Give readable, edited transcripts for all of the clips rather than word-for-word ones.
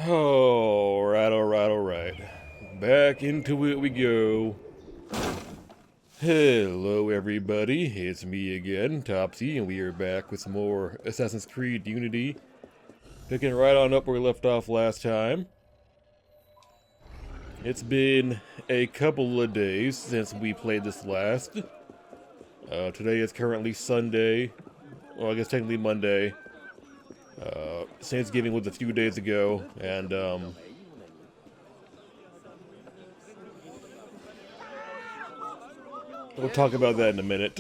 Alright. Back into it we go. Hello everybody, it's me again, Topsy, and we are back with some more Assassin's Creed Unity. Picking right on up where we left off last time. It's been a couple of days since we played this last. Today is currently Sunday, well I guess technically Monday. Thanksgiving was a few days ago, and we'll talk about that in a minute.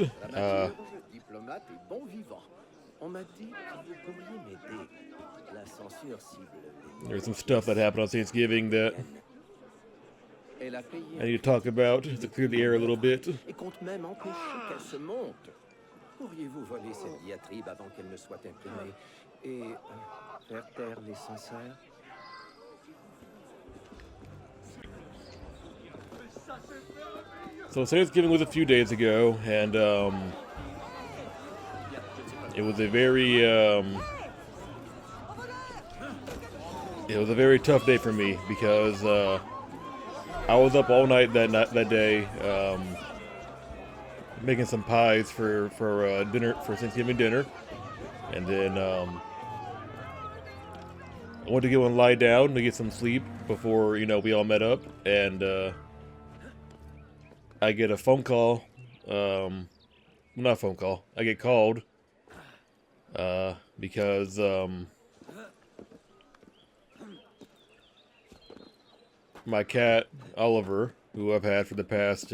There's some stuff that happened on Thanksgiving that I need to talk about to clear the air a little bit. Pourriez-vous voler cette diatribe avant qu'elle ne soit imprimée et faire taire les sincères? So Thanksgiving was a few days ago, and it was a very tough day for me because I was up all night that day. Making some pies for dinner, for Thanksgiving dinner, and then I went to go and lie down to get some sleep before we all met up, and I get a phone call, not a phone call. I get called because my cat Oliver, who I've had for the past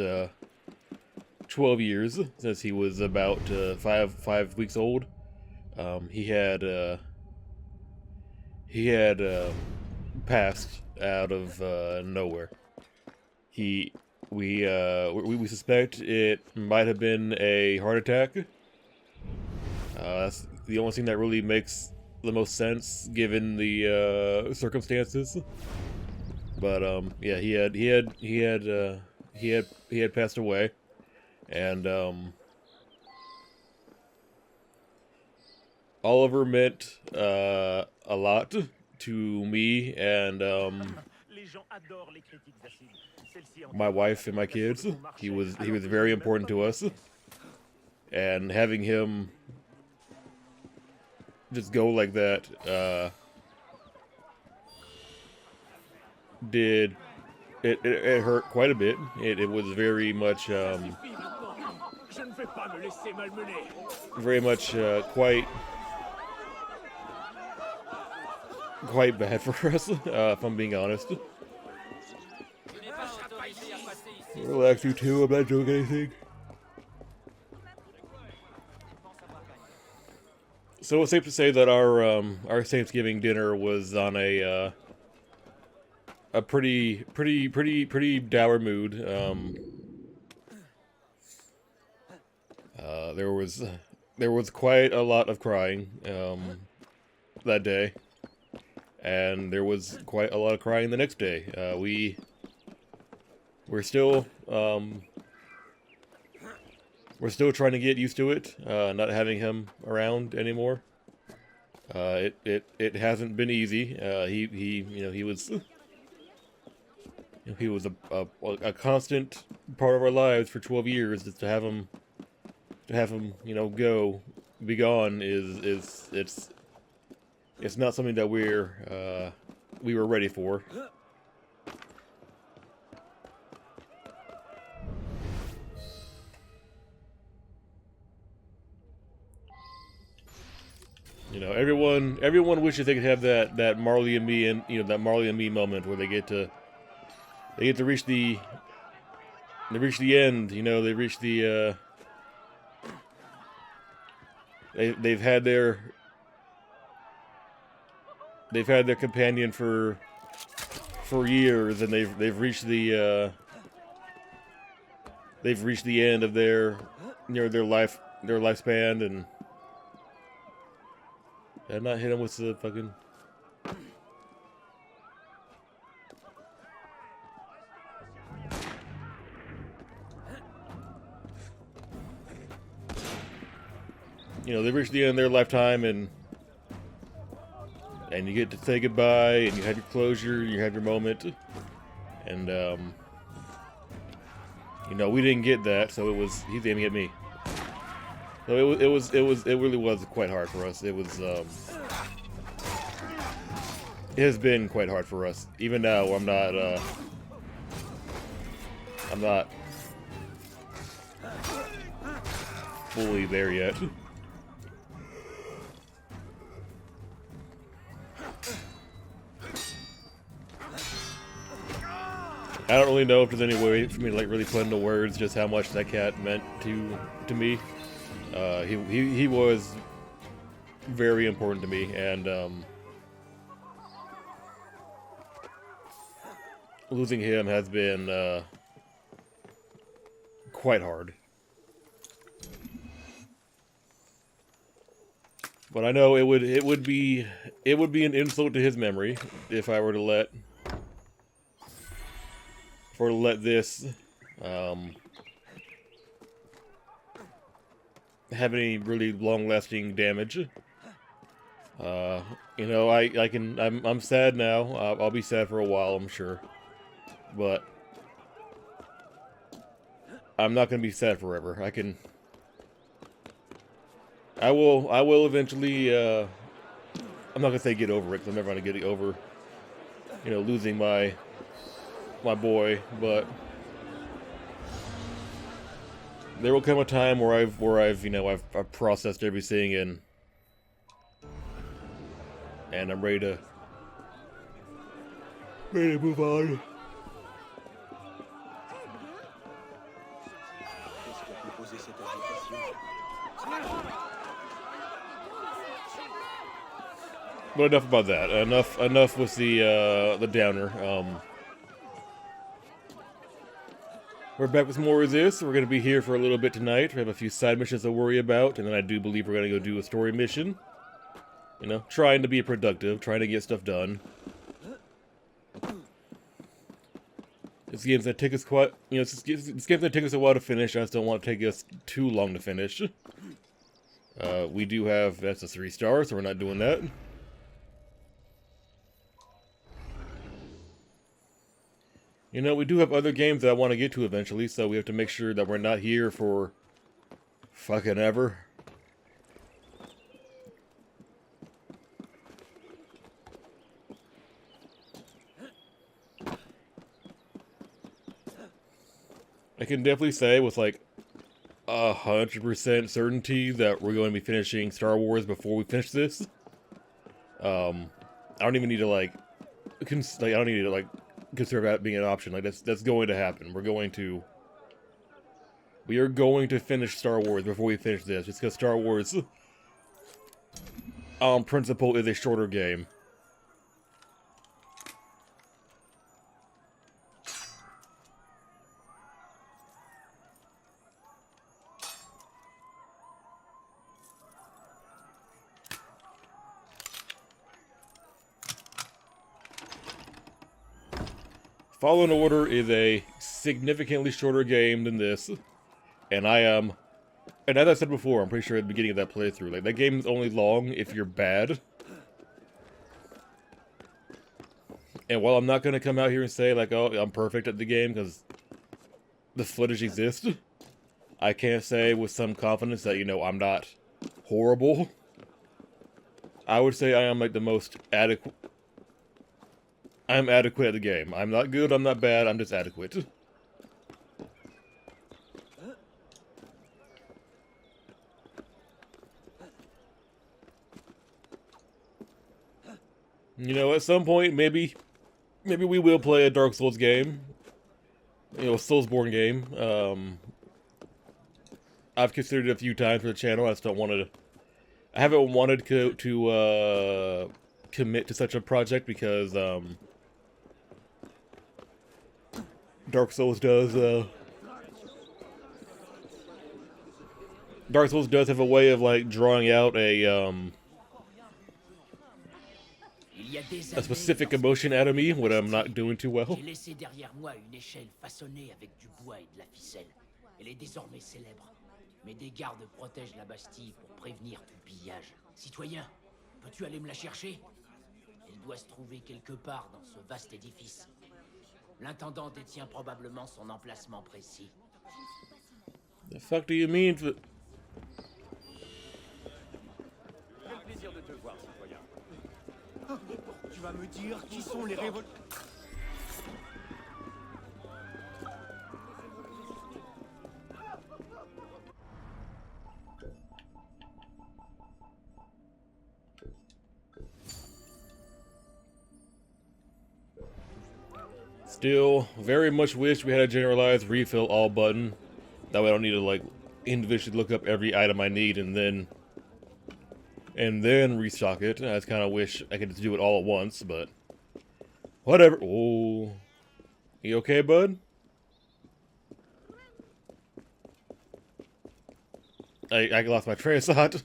12 years, since he was about 5 weeks old. He had passed out of nowhere. We suspect it might have been a heart attack. That's the only thing that really makes the most sense given the circumstances. But yeah, he had passed away. And Oliver meant a lot to me and my wife and my kids. He was very important to us, and having him just go like that did it hurt quite a bit. It was very much quite bad for us, if I'm being honest. Relax, you two. I'm not doing anything. So it's safe to say that our Thanksgiving dinner was on a pretty dour mood. There was quite a lot of crying that day, and there was quite a lot of crying the next day. We're still trying to get used to it, not having him around anymore. It hasn't been easy. He was a constant part of our lives for 12 years. Just to have him be gone it's not something that we were ready for. Everyone wishes they could have that Marley and me moment where they get to reach the end. They reach the they've had their companion for years, and they've reached the end of their lifespan, and not hit him with the fucking. They reached the end of their lifetime, and and you get to say goodbye, and you have your closure, you have your moment, and you know, we didn't get that, so he's aiming at me. So it really was quite hard for us. It has been quite hard for us. Even now, I'm not fully there yet. I don't really know if there's any way for me to like really put into words just how much that cat meant to me. He was very important to me, and losing him has been quite hard. But I know it would be an insult to his memory if I were to let this have any really long-lasting damage. You know, I'm sad now. I'll be sad for a while, I'm sure, but I'm not gonna be sad forever. I will eventually. I'm not gonna say get over it, 'cause I'm never gonna get over, you know, losing my boy, but there will come a time where I've processed everything and I'm ready to move on. But enough about that. Enough with the downer. We're back with more of this. We're going to be here for a little bit tonight. We have a few side missions to worry about, and then I do believe we're going to go do a story mission. You know, trying to be productive, trying to get stuff done. This game's going to take us quite... You know, this game's going to take us a while to finish. I just don't want to take us too long to finish. We do have... That's a 3 star, so we're not doing that. You know, we do have other games that I want to get to eventually, so we have to make sure that we're not here for fucking ever. I can definitely say with like 100% certainty that we're going to be finishing Star Wars before we finish this. I don't even need to like I don't need to like consider that being an option. Like that's going to happen. We are going to finish Star Wars before we finish this, just because Star Wars on principle is a shorter game. Fallen Order is a significantly shorter game than this, and and as I said before, I'm pretty sure at the beginning of that playthrough, like, that game is only long if you're bad. And while I'm not going to come out here and say, like, oh, I'm perfect at the game, because the footage exists, I can't say with some confidence that, you know, I'm not horrible. I would say I am, like, the most adequate... I'm adequate at the game. I'm not good, I'm not bad, I'm just adequate. You know, at some point, maybe we will play a Dark Souls game. You know, a Soulsborne game. I've considered it a few times for the channel, I just don't want to... I haven't wanted to commit to such a project because, Dark Souls does have a way of, like, drawing out a specific emotion out of me when I'm not doing too well. J'ai laissé derrière moi une échelle façonnée avec du bois et de la ficelle. Elle est désormais célèbre. Mais des gardes protègent la Bastille pour prévenir tout pillage. Citoyen, peux-tu aller me la chercher? doit se trouver quelque part dans ce vaste édifice. L'intendant détient probablement son emplacement précis. The fuck do you mean? Quel plaisir de te voir, citoyen. Tu vas me dire qui sont les révoltés? Still, very much wish we had a generalized refill all button. That way I don't need to, like, individually look up every item I need and then restock it. I just kind of wish I could just do it all at once, but whatever. Oh, you okay, bud? I lost my train of thought.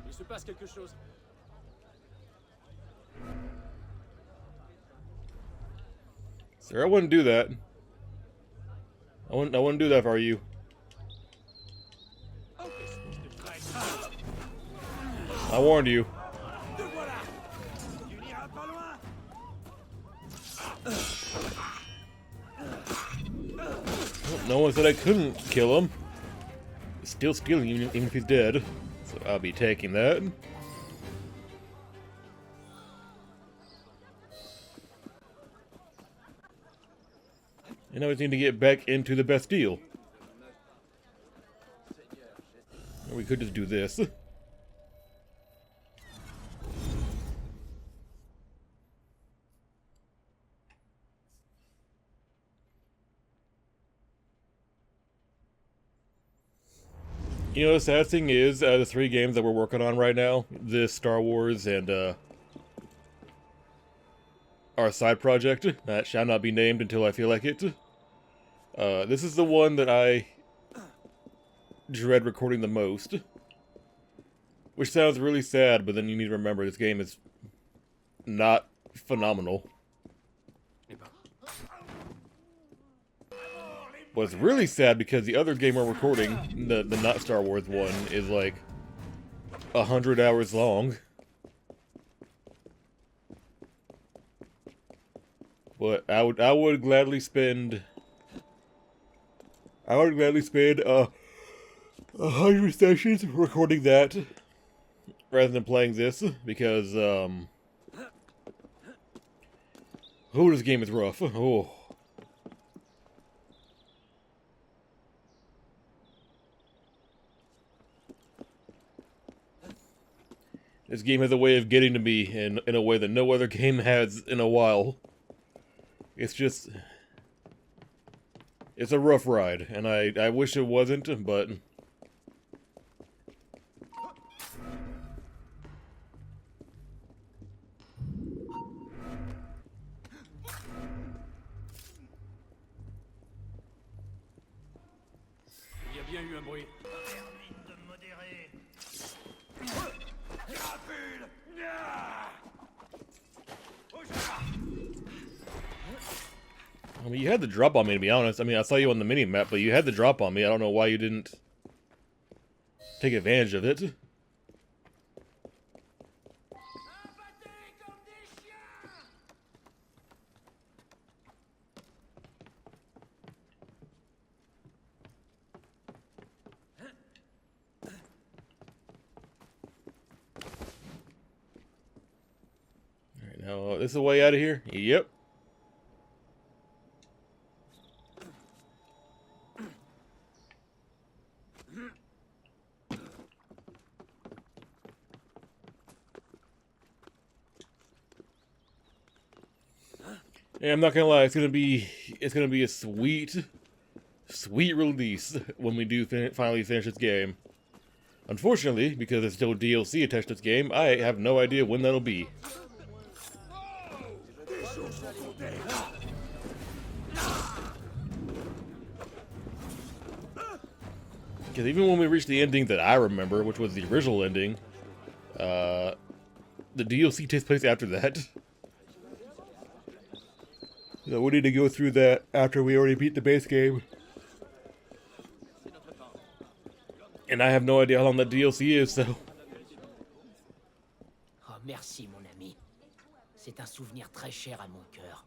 Il se passe quelque chose. Sir, I wouldn't do that. I wouldn't do that for you. I warned you. Well, no one said I couldn't kill him. He's still stealing even if he's dead. So I'll be taking that. And I just need to get back into the Bastille. Or we could just do this. You know, the sad thing is, the 3 games that we're working on right now, this Star Wars and our side project, that shall not be named until I feel like it. This is the one that I dread recording the most. Which sounds really sad, but then you need to remember this game is not phenomenal. But it's really sad because the other game we're recording, the not Star Wars one, is like 100 hours long. But I would gladly spend 100 sessions recording that rather than playing this because this game is rough. Oh. This game has a way of getting to me in a way that no other game has in a while. It's just... It's a rough ride, and I wish it wasn't, but... Il y a bien eu un bruit. I mean, you had the drop on me, to be honest. I mean, I saw you on the mini-map, but you had the drop on me. I don't know why you didn't take advantage of it. Alright, now, this is the way out of here? Yep. Yeah, I'm not gonna lie, it's gonna be a sweet release when we do finally finish this game. Unfortunately, because there's still DLC attached to this game, I have no idea when that'll be. Because even when we reached the ending that I remember, which was the original ending, the DLC takes place after that. So we need to go through that after we already beat the base game. And I have no idea how long that DLC is, so... Oh, merci, mon ami. C'est un souvenir très cher à mon cœur.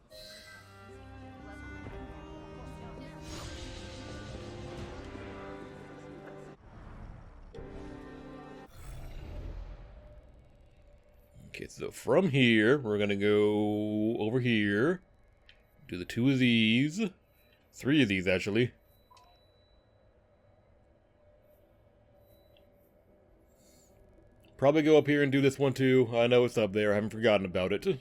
Okay, so from here, we're gonna go over here. Do the 2 of these. 3 of these, actually. Probably go up here and do this one too. I know it's up there. I haven't forgotten about it.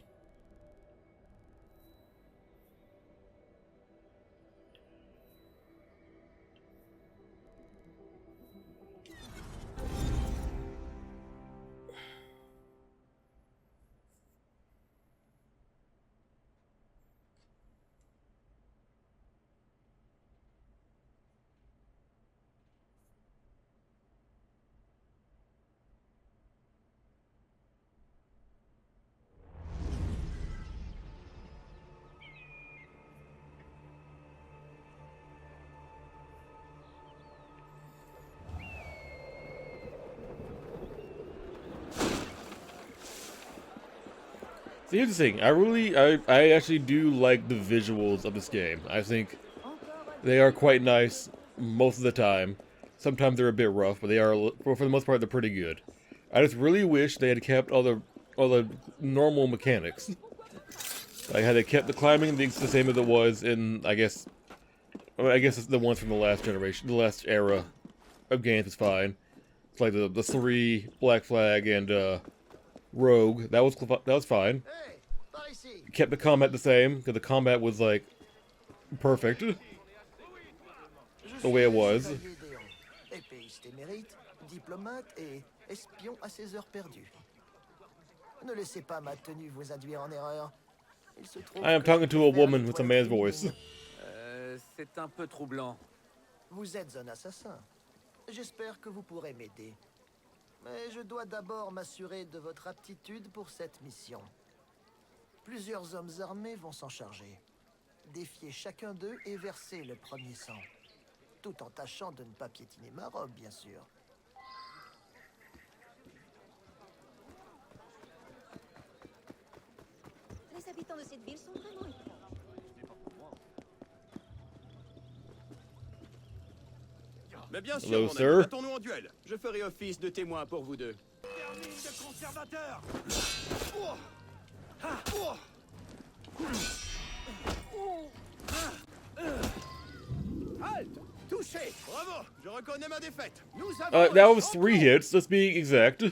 So here's the thing. I actually do like the visuals of this game. I think they are quite nice most of the time. Sometimes they're a bit rough, but they are, for the most part, they're pretty good. I just really wish they had kept all the normal mechanics. Like, had they kept the climbing the same as it was in, I guess it's the ones from the last generation, the last era of games is fine. It's like the 3, Black Flag, and Rogue. That was fine. Kept the combat the same, because the combat was, like, perfect. The way it was. Épéiste émérite, diplomate et espion à ses heures perdues. Ne laissez pas ma tenue vous induire en erreur. Il se trouve I am que talking to a je préfère woman les with a toilettes man's voice. féminines. C'est un peu troublant. Vous êtes un assassin. J'espère que vous pourrez m'aider. Mais je dois d'abord m'assurer de votre aptitude pour cette mission. Plusieurs hommes armés vont s'en charger. Défier chacun d'eux et verser le premier sang. Tout en tâchant de ne pas piétiner ma robe, bien sûr. Les habitants de cette ville sont vraiment étranges. Mais bien sûr, Hello, mon ami, sir. battons-nous en duel. Je ferai office de témoin pour vous deux. Termine de conservateur. Halt! Touché! Bravo! Je reconnais ma défaite. Nous avons That was 3 hits, let's be exact.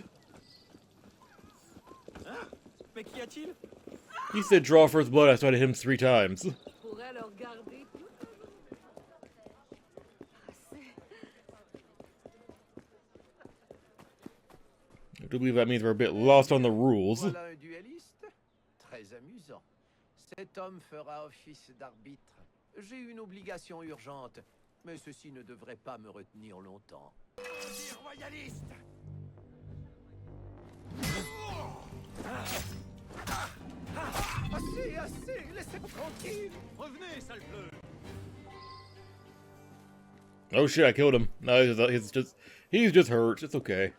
Mais qu'y a-t-il? He said draw first blood, I tried to hit him 3 times. Pourrait leur garder tout. I do believe that means we're a bit lost on the rules. Voilà un duelliste? Très amusant. Cet homme fera office d'arbitre. J'ai une obligation urgente, mais ceci ne devrait pas me retenir longtemps. Royaliste! Assez, assez! Laissez-moi tranquille! Revenez, sale bleu! Oh shit, I killed him. No, he's just hurt. It's okay.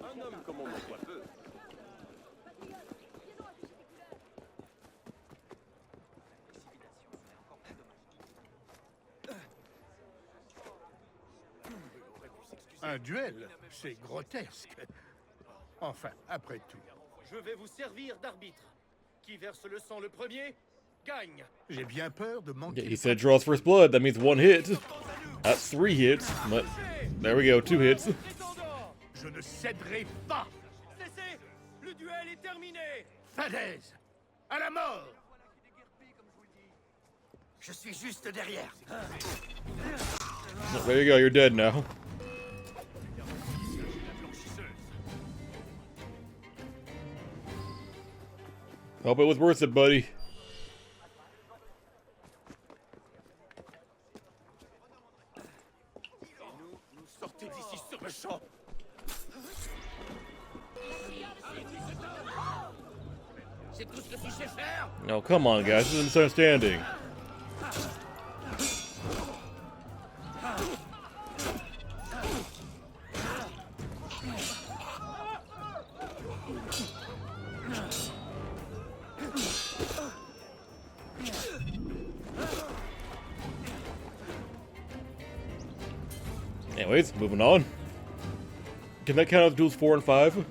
Un homme comme on en voit peu. Un duel, c'est grotesque. Enfin, après tout, Je vais vous servir d'arbitre. Qui verse le sang le premier, gagne. j'ai bien peur de manquer. Yeah, he said draws first blood, that means 1 hit. That's 3 hits, but there we go, 2 hits. Prétendant! Je ne céderai pas. Cessez! Le duel est terminé! Falaise, à la mort. Je suis juste derrière. There you go, you're dead now. Hope it was worth it, buddy. C'est tout ce que tu sais faire? No, come on, guys. This is a misunderstanding. Anyways, moving on. Can that count as duels 4 and 5?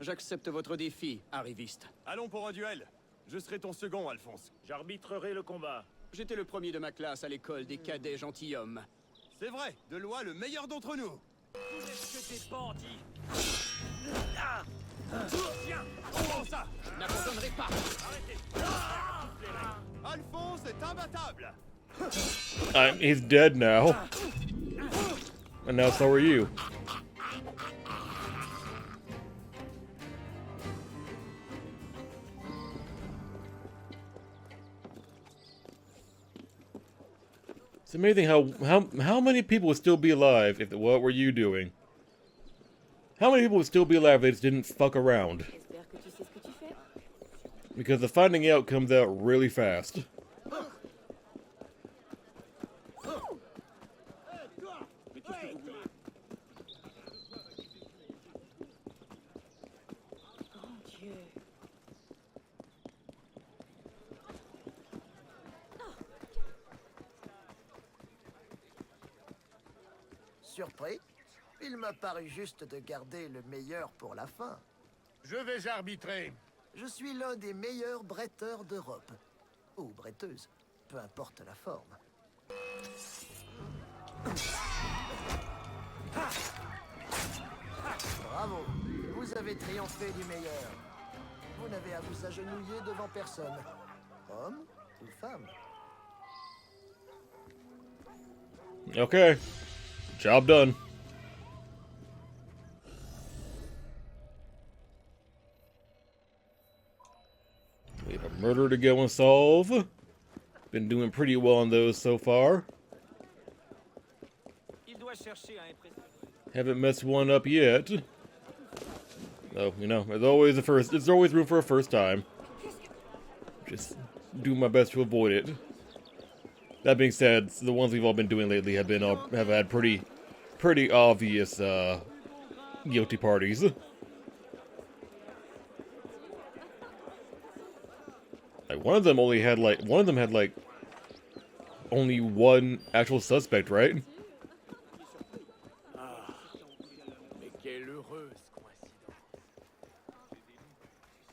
J'accepte votre défi, arriviste. Allons pour un duel. Je serai ton second, Alphonse. J'arbitrerai le combat. J'étais le premier de ma classe à l'école des cadets gentilshommes. C'est vrai, de loi le meilleur d'entre nous. Vous n'êtes que des bandits. Ah. Tiens, prends ça. Je n'abandonnerai pas. Alphonse est imbattable. He's dead now. And now so are you. It's amazing how many people would still be alive if what were you doing? How many people would still be alive if they just didn't fuck around? Because the finding out comes out really fast. Surpris? Il m'a paru juste de garder le meilleur pour la fin. Je vais arbitrer. Je suis l'un des meilleurs bretteurs d'Europe. Ou bretteuses, peu importe la forme. Bravo, vous avez triomphé du meilleur. Vous n'avez à vous agenouiller devant personne. Homme ou femme. Okay. Job done. We have a murder to go and solve. Been doing pretty well on those so far. Haven't messed one up yet. Though, you know, there's always room for a first time. Just do my best to avoid it. That being said, the ones we've all been doing lately have had pretty obvious guilty parties. Like one of them had only one actual suspect, right? Mais quelle heureuse coïncidence.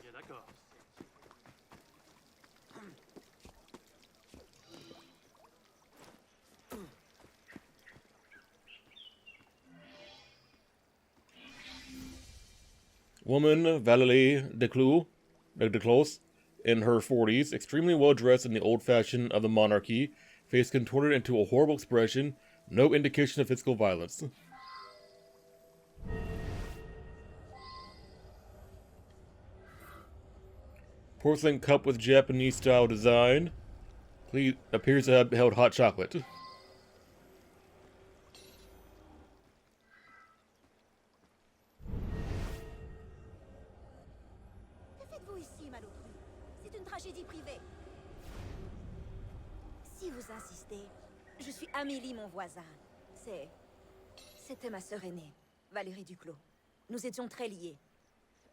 Bien d'accord. Woman Valérie Declos, in her 40s, extremely well dressed in the old fashion of the monarchy, face contorted into a horrible expression, no indication of physical violence. Porcelain cup with Japanese style design. Appears to have held hot chocolate. Que faites-vous ici, malotru? C'est une tragédie privée. Si vous insistez, je suis Amélie, mon voisin. C'était ma sœur aînée, Valérie Duclos. Nous étions très liés.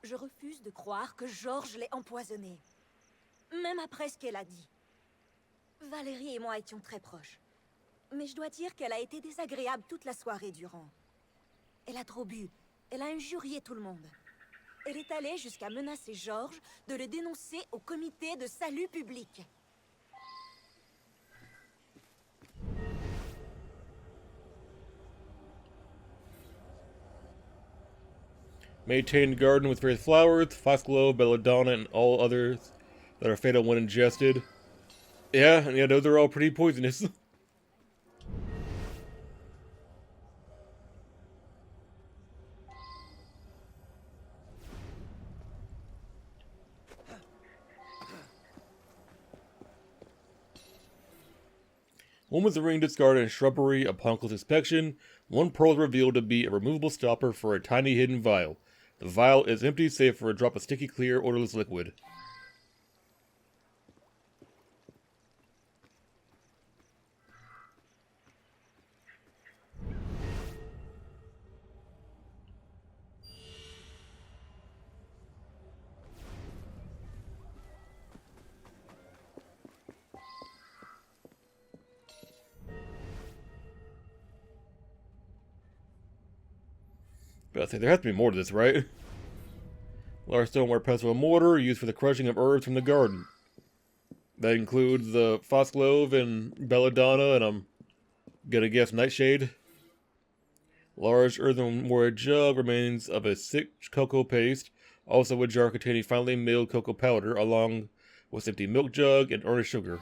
Je refuse de croire que Georges l'ait empoisonnée. Même après ce qu'elle a dit. Valérie et moi étions très proches. Mais je dois dire qu'elle a été désagréable toute la soirée durant. Elle a trop bu. Elle a injurié tout le monde. Elle est allée jusqu'à menacer Georges de le dénoncer au comité de salut public. Maintain garden with various flowers, foxglove, belladonna, and all others that are fatal when ingested. Yeah, those are all pretty poisonous. Woman's ring discarded in shrubbery upon close inspection. One pearl is revealed to be a removable stopper for a tiny hidden vial. The vial is empty save for a drop of sticky, clear, odorless liquid. But I think there has to be more to this, right? Large stoneware pestle and mortar used for the crushing of herbs from the garden. That includes the foxglove and belladonna, and I'm gonna guess nightshade. Large earthenware jug remains of a thick cocoa paste, also a jar containing finely milled cocoa powder, along with empty milk jug and earnest sugar.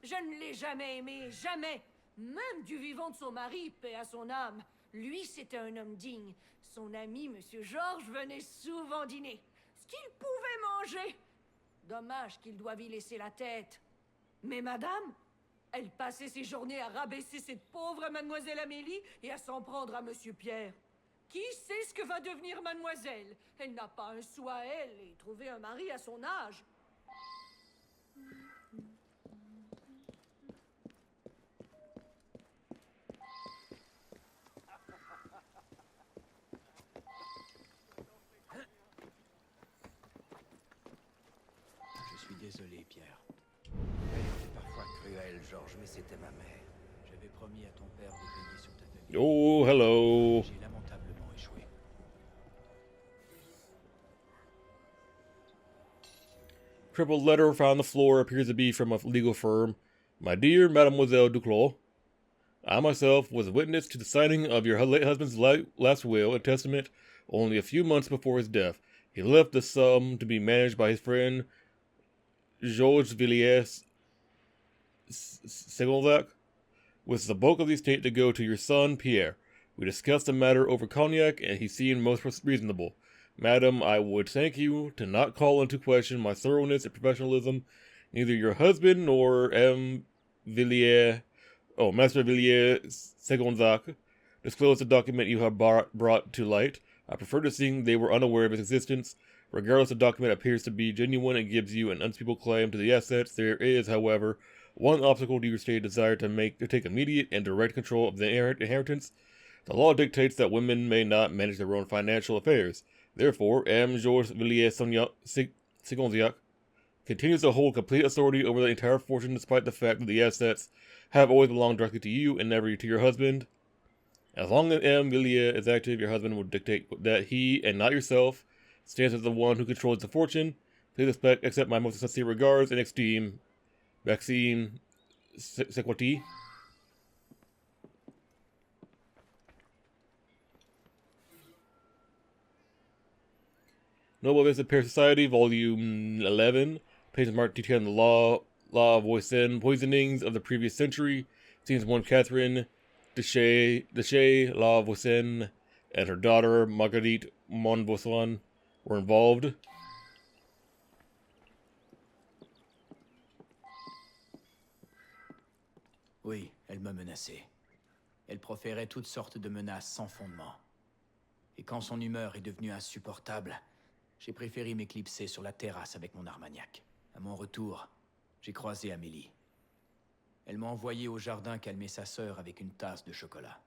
Je ne l'ai jamais aimé, jamais. Même du vivant de son mari, paix à son âme. Lui, c'était un homme digne. Son ami, Monsieur Georges, venait souvent dîner. Ce qu'il pouvait manger. Dommage qu'il doive y laisser la tête. Mais madame, elle passait ses journées à rabaisser cette pauvre mademoiselle Amélie et à s'en prendre à Monsieur Pierre. Qui sait ce que va devenir mademoiselle? Elle n'a pas un sou à elle et trouver un mari à son âge. Je suis désolé, Pierre. Elle était parfois cruelle, Georges, mais c'était ma mère. J'avais promis à ton père de veiller sur ta famille. Oh, hello. J'ai lamentablement échoué. Crippled letter found on the floor appears to be from a legal firm. My dear Mademoiselle Duclos, I myself was a witness to the signing of your late husband's last will and testament only a few months before his death. He left the sum to be managed by his friend Georges Villiers Segonzac, with the bulk of the estate to go to your son Pierre. We discussed the matter over cognac, and he seemed most reasonable. Madam, I would thank you to not call into question my thoroughness and professionalism. Neither your husband nor Master Villiers Segonzac disclosed the document you have brought to light. I prefer to think they were unaware of its existence. Regardless, the document appears to be genuine and gives you an unspeakable claim to the assets. There is, however, one obstacle to your stated desire to take immediate and direct control of the inheritance. The law dictates that women may not manage their own financial affairs. Therefore, M. Georges Villiers Segonzac continues to hold complete authority over the entire fortune despite the fact that the assets have always belonged directly to you and never to your husband. As long as M. Villiers is active, your husband will dictate that he, and not yourself, stands as the one who controls the fortune. Please accept my most sincere regards and esteem. Maxime Sequati. Noble Events of Paris Society, Volume 11. Pages marked detailing the law of Voisin poisonings of the previous century. Scenes 1 Catherine Deshay La Voisin and her daughter Marguerite Monvoisin were involved. Oui, elle me menaçait. Elle proférait toutes sortes de menaces sans fondement. Et quand son humeur est devenue insupportable, j'ai préféré m'éclipser sur la terrasse avec mon armagnac. À mon retour, j'ai croisé Amélie. Elle m'a envoyé au jardin calmer sa sœur avec une tasse de chocolat.